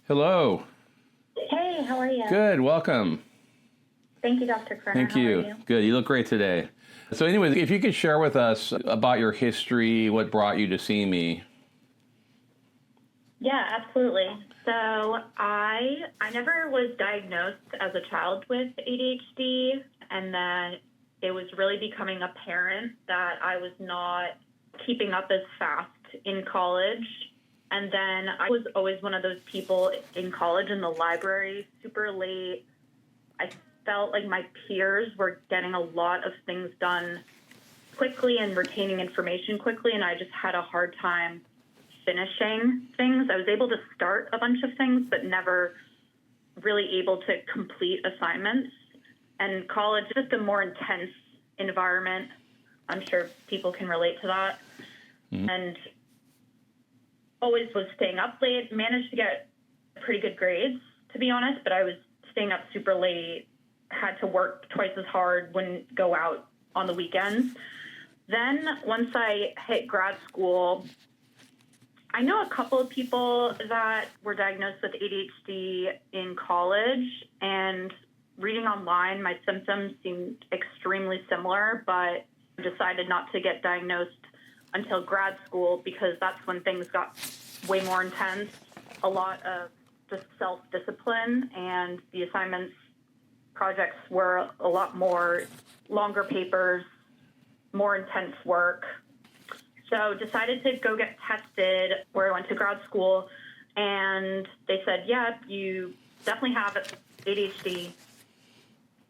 Hello. Hey, how are you? Good. Welcome. Thank you, Dr. Kerner. Thank How you. are you? Good. You look great today. So anyways, if you could share with us about your history, what brought you to see me. Yeah, absolutely. So I never was diagnosed as a child with ADHD, and then it was really becoming apparent that I was not keeping up as fast in college. And then I was always one of those people in college in the library, super late. I felt like my peers were getting a lot of things done quickly and retaining information quickly, and I just had a hard time finishing things. I was able to start a bunch of things, but never really able to complete assignments. And college is just a more intense environment. I'm sure people can relate to that. Mm-hmm. And always was staying up late, managed to get pretty good grades, to be honest, but I was staying up super late, had to work twice as hard, wouldn't go out on the weekends. Then once I hit grad school, I know a couple of people that were diagnosed with ADHD in college, and reading online, my symptoms seemed extremely similar, but decided not to get diagnosed until grad school because that's when things got way more intense, a lot of just self-discipline, and the assignments, projects were a lot more longer papers, more intense work. So decided to go get tested where I went to grad school, and they said, yeah, you definitely have ADHD.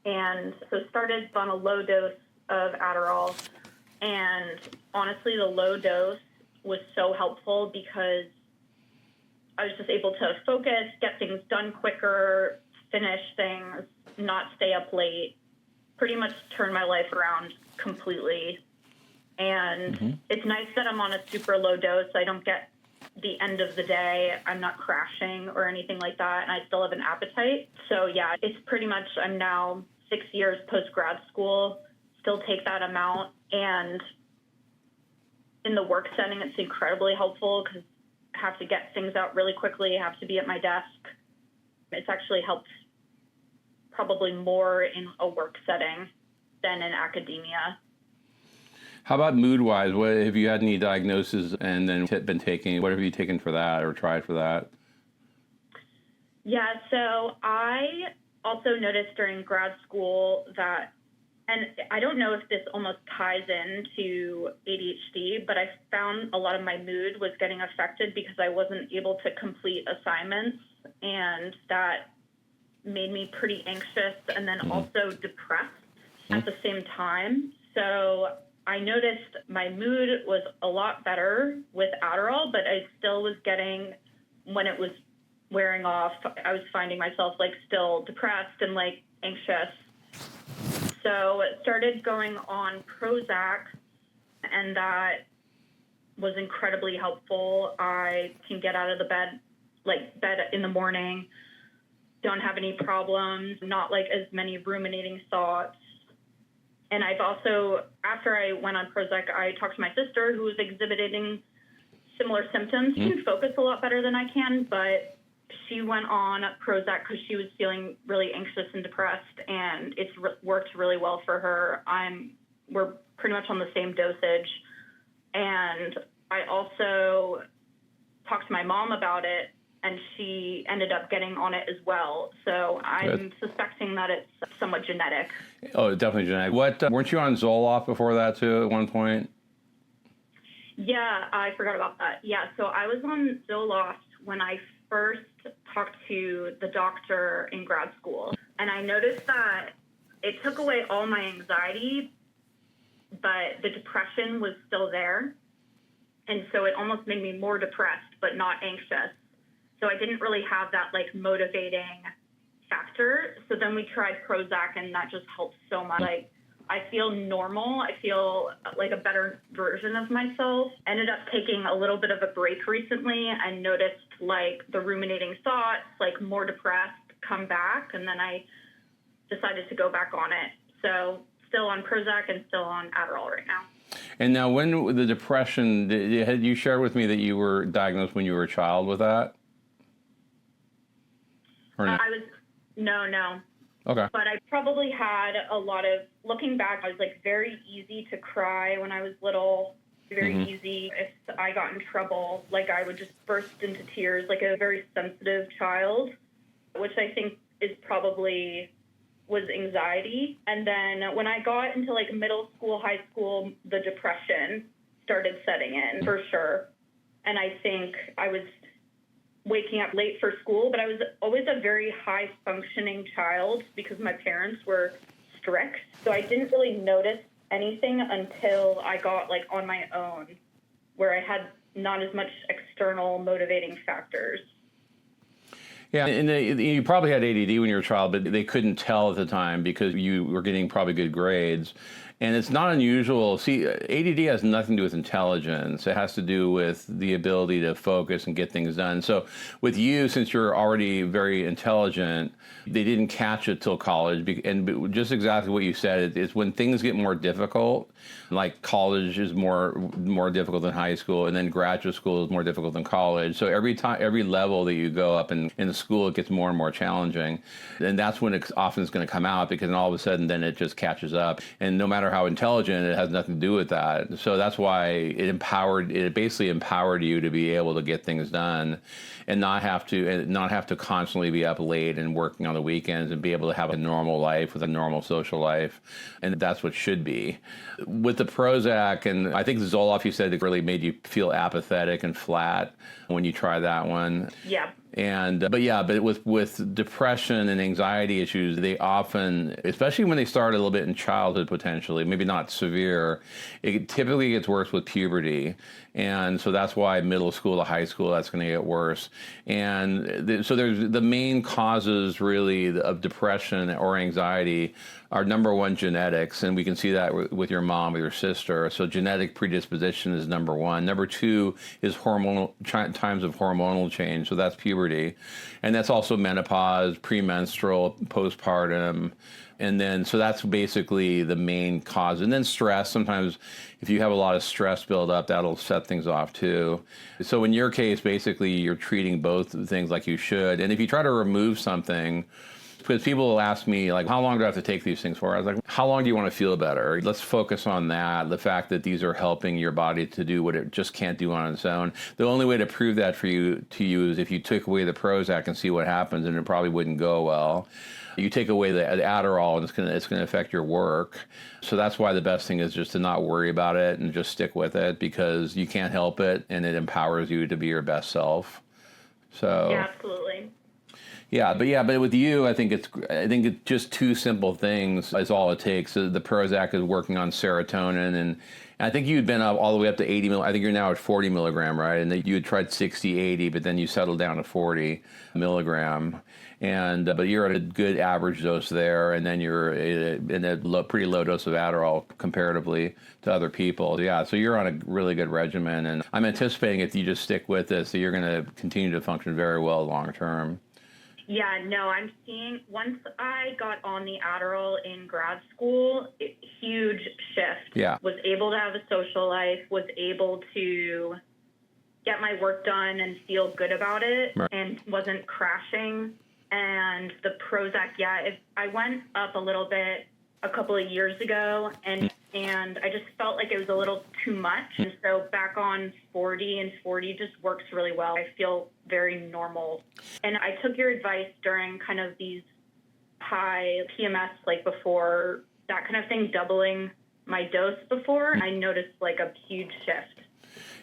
And so started on a low dose of Adderall. And honestly, the low dose was so helpful because I was just able to focus, get things done quicker, finish things, not stay up late, pretty much turn my life around completely. And It's nice that I'm on a super low dose. I don't get the end of the day. I'm not crashing or anything like that. And I still have an appetite. So yeah, it's pretty much, I'm now 6 years post-grad school, still take that amount. And in the work setting, it's incredibly helpful because I have to get things out really quickly. I have to be at my desk. It's actually helped probably more in a work setting than in academia. How about mood-wise? What have you had any diagnoses and then been taking? What have you taken for that or tried for that? Yeah, so I also noticed during grad school that, and I don't know if this almost ties into ADHD, but I found a lot of my mood was getting affected because I wasn't able to complete assignments, and that made me pretty anxious and then also depressed at the same time. So I noticed my mood was a lot better with Adderall, but I still was getting, when it was wearing off, I was finding myself like still depressed and like anxious. So it started going on Prozac, and that was incredibly helpful. I can get out of the bed in the morning, don't have any problems, not like as many ruminating thoughts. And I've also, after I went on Prozac, I talked to my sister who was exhibiting similar symptoms. She can focus a lot better than I can, but she went on Prozac because she was feeling really anxious and depressed, and it's worked really well for her. We're pretty much on the same dosage. And I also talked to my mom about it, and she ended up getting on it as well. So I'm suspecting that it's somewhat genetic. Oh, definitely genetic. What, weren't you on Zoloft before that too at one point? Yeah, I forgot about that. Yeah, so I was on Zoloft when I first talked to the doctor in grad school. And I noticed that it took away all my anxiety, but the depression was still there. And so it almost made me more depressed, but not anxious. So I didn't really have that like motivating factor. So then we tried Prozac, and that just helped so much. Like, I feel normal. I feel like a better version of myself. Ended up taking a little bit of a break recently and noticed like the ruminating thoughts, like more depressed, come back. And then I decided to go back on it. So still on Prozac and still on Adderall right now. And now when the depression, had you shared with me that you were diagnosed when you were a child with that? Or no? No. Okay. But I probably had a lot of, looking back, I was like very easy to cry when I was little, very easy. If I got in trouble, like I would just burst into tears, like a very sensitive child, which I think is probably was anxiety. And then when I got into like middle school, high school, the depression started setting in for sure. And I think I was waking up late for school, but I was always a very high functioning child because my parents were strict. So I didn't really notice anything until I got like on my own, where I had not as much external motivating factors. Yeah, and you probably had ADD when you were a child, but they couldn't tell at the time because you were getting probably good grades. And it's not unusual. See, ADD has nothing to do with intelligence. It has to do with the ability to focus and get things done. So with you, since you're already very intelligent, they didn't catch it till college. And just exactly what you said, it's when things get more difficult, like college is more difficult than high school, and then graduate school is more difficult than college. So every level that you go up in the school, it gets more and more challenging. And that's when it often is going to come out, because then all of a sudden then it just catches up. And no matter how intelligent, it has nothing to do with that. So that's why it basically empowered you to be able to get things done and not have to constantly be up late and working on the weekends, and be able to have a normal life with a normal social life. And that's what should be. With the Prozac, and I think the Zoloft, you said it really made you feel apathetic and flat when you try that one. Yeah. But with depression and anxiety issues, they often, especially when they start a little bit in childhood potentially, maybe not severe, it typically gets worse with puberty. And so that's why middle school to high school, that's going to get worse. And so there's the main causes really of depression or anxiety are number one, genetics. And we can see that with your mom or your sister. So genetic predisposition is number one. Number two is times of hormonal change. So that's puberty. And that's also menopause, premenstrual, postpartum. And then, so that's basically the main cause. And then stress, sometimes if you have a lot of stress build up, that'll set things off too. So in your case, basically you're treating both things like you should. And if you try to remove something, because people will ask me, like, how long do I have to take these things for? I was like, how long do you want to feel better? Let's focus on that, the fact that these are helping your body to do what it just can't do on its own. The only way to prove that to you is if you took away the Prozac and see what happens, and it probably wouldn't go well. You take away the Adderall, and it's going to affect your work. So that's why the best thing is just to not worry about it and just stick with it, because you can't help it, and it empowers you to be your best self. So yeah, absolutely. But with you, I think it's just two simple things is all it takes. So the Prozac is working on serotonin, and I think you'd been up all the way up to 80 I think you're now at 40 milligram, right? And you had tried 60, 80, but then you settled down to 40 milligram. And but you're at a good average dose there, and then you're in a pretty low dose of Adderall comparatively to other people. Yeah, so you're on a really good regimen, and I'm anticipating if you just stick with this, that you're going to continue to function very well long term. Yeah, no, I'm seeing, once I got on the Adderall in grad school, huge shift. Yeah. Was able to have a social life, was able to get my work done and feel good about it, right, and wasn't crashing. And the Prozac, I went up a little bit a couple of years ago, and I just felt like it was a little too much. And so back on 40, and 40 just works really well. I feel very normal. And I took your advice during kind of these high PMS, like before, that kind of thing, doubling my dose before. I noticed like a huge shift.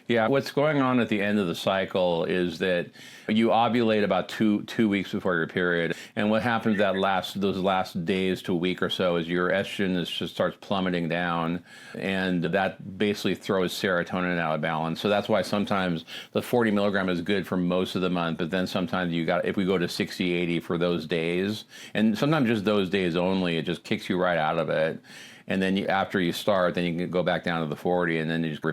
Yeah, what's going on at the end of the cycle is that you ovulate about two weeks before your period, and what happens those last days to a week or so is your estrogen just starts plummeting down, and that basically throws serotonin out of balance. So that's why sometimes the 40 milligram is good for most of the month, but then sometimes if we go to 60, 80 for those days, and sometimes just those days only, it just kicks you right out of it. And then after you start, then you can go back down to the 40, and then you just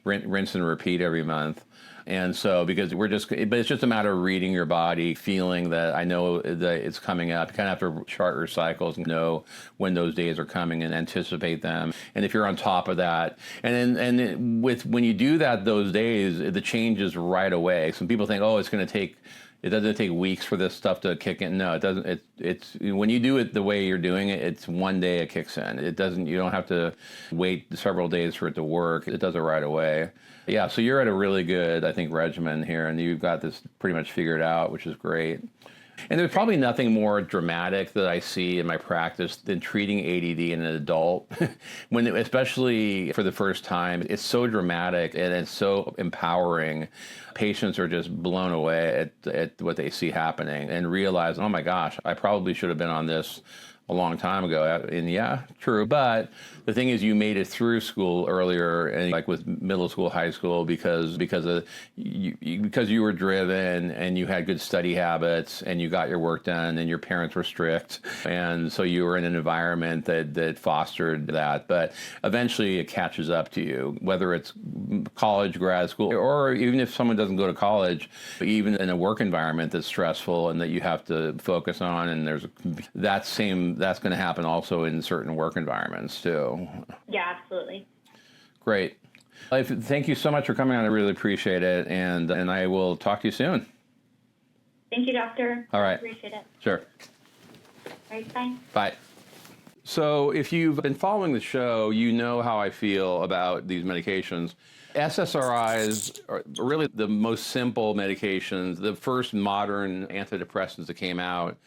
rinse and repeat every month. And so, but it's just a matter of reading your body, feeling that I know that it's coming up. You kind of have to chart your cycles and know when those days are coming and anticipate them. And if you're on top of that, when you do that those days, the change is right away. Some people think, oh, it's going to take It doesn't take weeks for this stuff to kick in. No, it doesn't. It's when you do it the way you're doing it, it's one day it kicks in. It doesn't. You don't have to wait several days for it to work. It does it right away. Yeah. So you're at a really good, I think, regimen here, and you've got this pretty much figured out, which is great. And there's probably nothing more dramatic that I see in my practice than treating ADD in an adult. When, especially for the first time, it's so dramatic and it's so empowering. Patients are just blown away at what they see happening and realize, oh my gosh, I probably should have been on this a long time ago. And yeah, true. But the thing is, you made it through school earlier, and like with middle school, high school, because you were driven and you had good study habits and you got your work done and your parents were strict. And so you were in an environment that fostered that. But eventually it catches up to you, whether it's college, grad school, or even if someone doesn't go to college, even in a work environment that's stressful and that you have to focus on. And that's going to happen also in certain work environments too. Yeah, absolutely. Great. Thank you so much for coming on. I really appreciate it. And I will talk to you soon. Thank you, doctor. All right. Appreciate it. Sure. All right, bye. Bye. So if you've been following the show, you know how I feel about these medications. SSRIs are really the most simple medications, the first modern antidepressants that came out.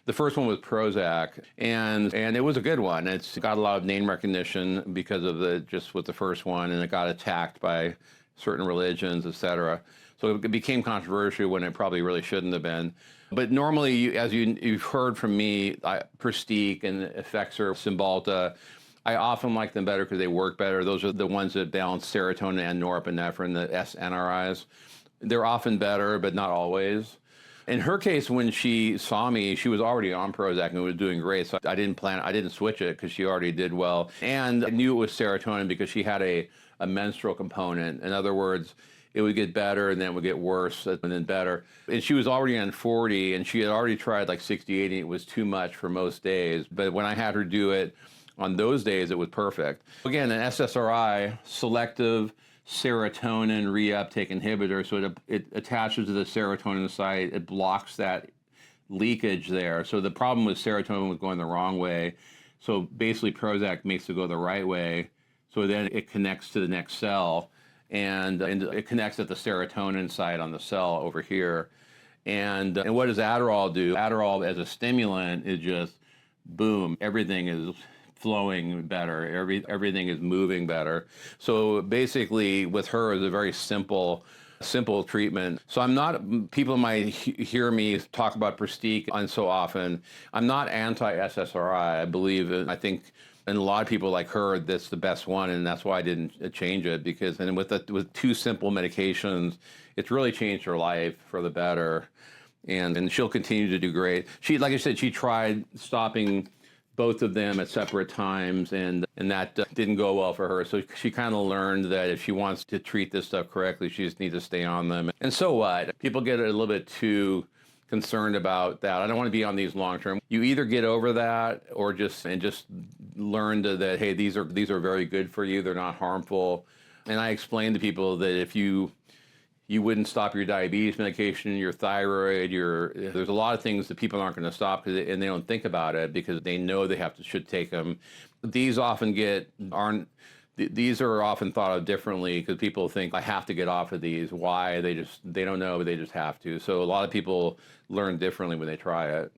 The first one was Prozac, and it was a good one. It's got a lot of name recognition because of just with the first one, and it got attacked by certain religions, et cetera. So it became controversial when it probably really shouldn't have been. But normally, as you've heard from me, Pristiq and Effexor, Cymbalta, I often like them better because they work better. Those are the ones that balance serotonin and norepinephrine, the SNRIs. They're often better, but not always. In her case, when she saw me, she was already on Prozac and was doing great. So I didn't switch it because she already did well. And I knew it was serotonin because she had a menstrual component. In other words, it would get better and then it would get worse and then better. And she was already on 40 and she had already tried like 60, 80. It was too much for most days. But when I had her do it on those days, it was perfect. Again, an SSRI, selective serotonin reuptake inhibitor, so it attaches to the serotonin site, it blocks that leakage there. So the problem with serotonin was going the wrong way. So basically Prozac makes it go the right way. So then it connects to the next cell and it connects at the serotonin site on the cell over here. And what does Adderall do? Adderall as a stimulant is just boom, everything is flowing better. Everything is moving better. So basically with her, it's a very simple treatment. So people might hear me talk about Pristiq so often. I'm not anti-SSRI. I think, and a lot of people like her, that's the best one, and that's why I didn't change it, because with two simple medications, it's really changed her life for the better. And she'll continue to do great. Like I said, she tried stopping both of them at separate times, and that didn't go well for her. So she kind of learned that if she wants to treat this stuff correctly, she just needs to stay on them. And so what? People get a little bit too concerned about that. I don't want to be on these long term. You either get over that or just learn that, hey, these are very good for you. They're not harmful. And I explain to people that if you wouldn't stop your diabetes medication, your thyroid, there's a lot of things that people aren't going to stop and they don't think about it because they know they should take them. These are often thought of differently because people think, I have to get off of these. Why? They don't know, but they just have to. So a lot of people learn differently when they try it.